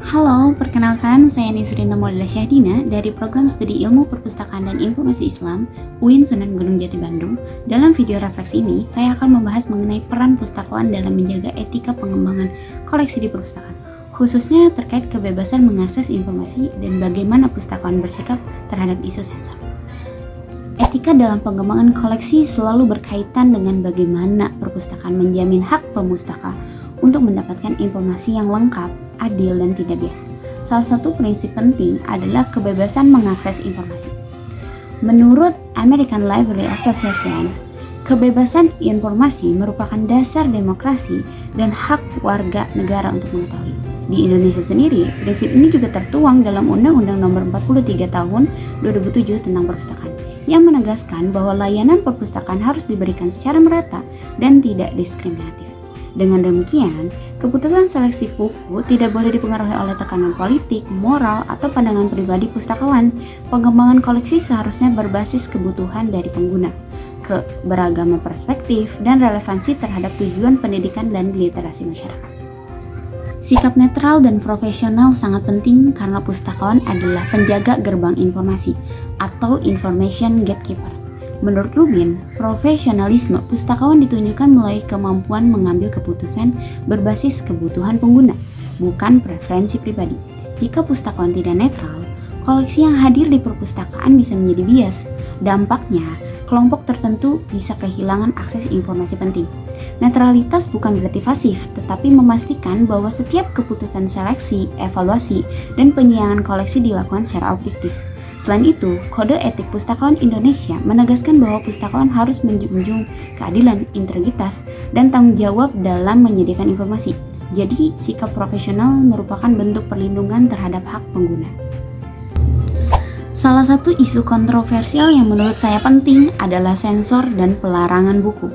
Halo, perkenalkan saya Nisrina Maulida Syahdina dari Program Studi Ilmu Perpustakaan dan Informasi Islam UIN Sunan Gunung Jati Bandung. Dalam video refleksi ini, saya akan membahas mengenai peran pustakawan dalam menjaga etika pengembangan koleksi di perpustakaan, khususnya terkait kebebasan mengakses informasi dan bagaimana pustakawan bersikap terhadap isu sensor. Etika dalam pengembangan koleksi selalu berkaitan dengan bagaimana perpustakaan menjamin hak pemustaka untuk mendapatkan informasi yang lengkap, adil, dan tidak bias. Salah satu prinsip penting adalah kebebasan mengakses informasi. Menurut American Library Association, kebebasan informasi merupakan dasar demokrasi dan hak warga negara untuk mengetahui. Di Indonesia sendiri, prinsip ini juga tertuang dalam Undang-Undang Nomor 43 Tahun 2007 tentang Perpustakaan, yang menegaskan bahwa layanan perpustakaan harus diberikan secara merata dan tidak diskriminatif. Dengan demikian, keputusan seleksi buku tidak boleh dipengaruhi oleh tekanan politik, moral, atau pandangan pribadi pustakawan. Pengembangan koleksi seharusnya berbasis kebutuhan dari pengguna, keberagaman perspektif, dan relevansi terhadap tujuan pendidikan dan literasi masyarakat. Sikap netral dan profesional sangat penting karena pustakawan adalah penjaga gerbang informasi atau information gatekeeper. Menurut Rubin, profesionalisme pustakawan ditunjukkan melalui kemampuan mengambil keputusan berbasis kebutuhan pengguna, bukan preferensi pribadi. Jika pustakawan tidak netral, koleksi yang hadir di perpustakaan bisa menjadi bias. Dampaknya, kelompok tertentu bisa kehilangan akses informasi penting. Netralitas bukan berarti pasif, tetapi memastikan bahwa setiap keputusan seleksi, evaluasi, dan penyiangan koleksi dilakukan secara objektif. Selain itu, Kode Etik Pustakawan Indonesia menegaskan bahwa pustakawan harus menjunjung keadilan, integritas, dan tanggung jawab dalam menyediakan informasi. Jadi, sikap profesional merupakan bentuk perlindungan terhadap hak pengguna. Salah satu isu kontroversial yang menurut saya penting adalah sensor dan pelarangan buku.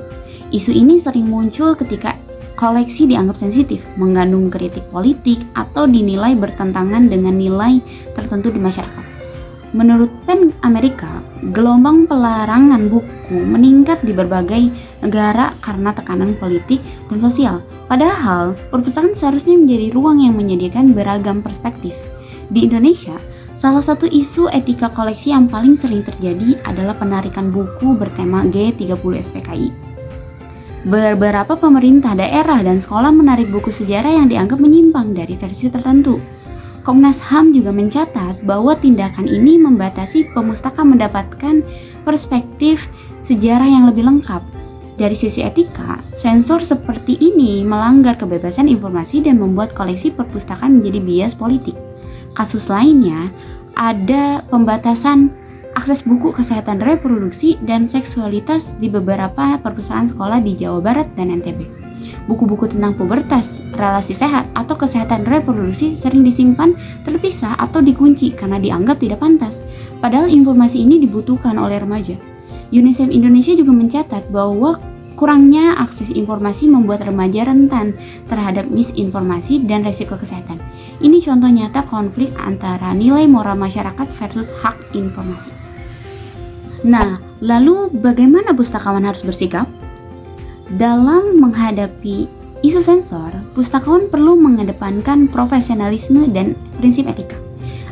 Isu ini sering muncul ketika koleksi dianggap sensitif, mengandung kritik politik, atau dinilai bertentangan dengan nilai tertentu di masyarakat. Menurut PEN Amerika, gelombang pelarangan buku meningkat di berbagai negara karena tekanan politik dan sosial. Padahal, perpustakaan seharusnya menjadi ruang yang menyediakan beragam perspektif. Di Indonesia, salah satu isu etika koleksi yang paling sering terjadi adalah penarikan buku bertema G30 SPKI. Beberapa pemerintah daerah dan sekolah menarik buku sejarah yang dianggap menyimpang dari versi tertentu. Komnas HAM juga mencatat bahwa tindakan ini membatasi pemustaka mendapatkan perspektif sejarah yang lebih lengkap. Dari sisi etika, sensor seperti ini melanggar kebebasan informasi dan membuat koleksi perpustakaan menjadi bias politik. Kasus lainnya, ada pembatasan akses buku kesehatan reproduksi dan seksualitas di beberapa perpustakaan sekolah di Jawa Barat dan NTB. Buku-buku tentang pubertas, relasi sehat, atau kesehatan reproduksi sering disimpan terpisah atau dikunci karena dianggap tidak pantas. Padahal informasi ini dibutuhkan oleh remaja. UNICEF Indonesia juga mencatat bahwa kurangnya akses informasi membuat remaja rentan terhadap misinformasi dan resiko kesehatan. Ini contoh nyata konflik antara nilai moral masyarakat versus hak informasi. Nah, lalu bagaimana pustakawan harus bersikap? Dalam menghadapi isu sensor, pustakawan perlu mengedepankan profesionalisme dan prinsip etika.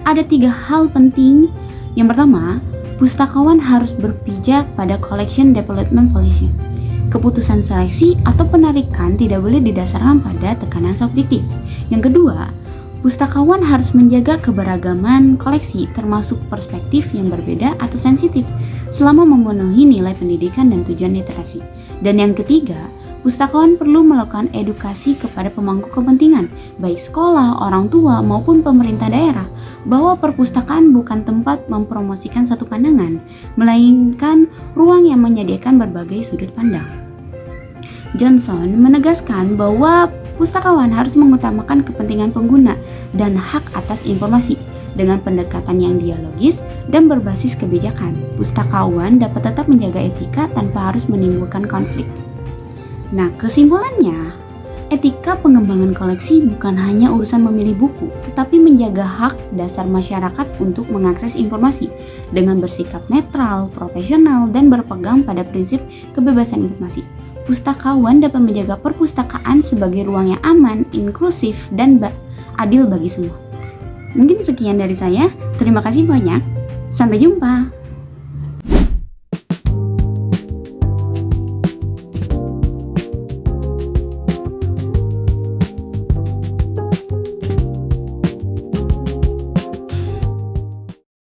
Ada 3 hal penting. Yang pertama, pustakawan harus berpijak pada collection development policy. Keputusan seleksi atau penarikan tidak boleh didasarkan pada tekanan subjektif. Yang kedua, pustakawan harus menjaga keberagaman koleksi termasuk perspektif yang berbeda atau sensitif selama memenuhi nilai pendidikan dan tujuan literasi. Dan yang ketiga, pustakawan perlu melakukan edukasi kepada pemangku kepentingan, baik sekolah, orang tua, maupun pemerintah daerah, bahwa perpustakaan bukan tempat mempromosikan satu pandangan, melainkan ruang yang menyediakan berbagai sudut pandang. Johnson menegaskan bahwa pustakawan harus mengutamakan kepentingan pengguna dan hak atas informasi. Dengan pendekatan yang dialogis dan berbasis kebijakan, pustakawan dapat tetap menjaga etika tanpa harus menimbulkan konflik. Nah, kesimpulannya, etika pengembangan koleksi bukan hanya urusan memilih buku, tetapi menjaga hak dasar masyarakat untuk mengakses informasi dengan bersikap netral, profesional, dan berpegang pada prinsip kebebasan informasi. Pustakawan dapat menjaga perpustakaan sebagai ruang yang aman, inklusif, dan adil bagi semua. Mungkin sekian dari saya. Terima kasih banyak. Sampai jumpa.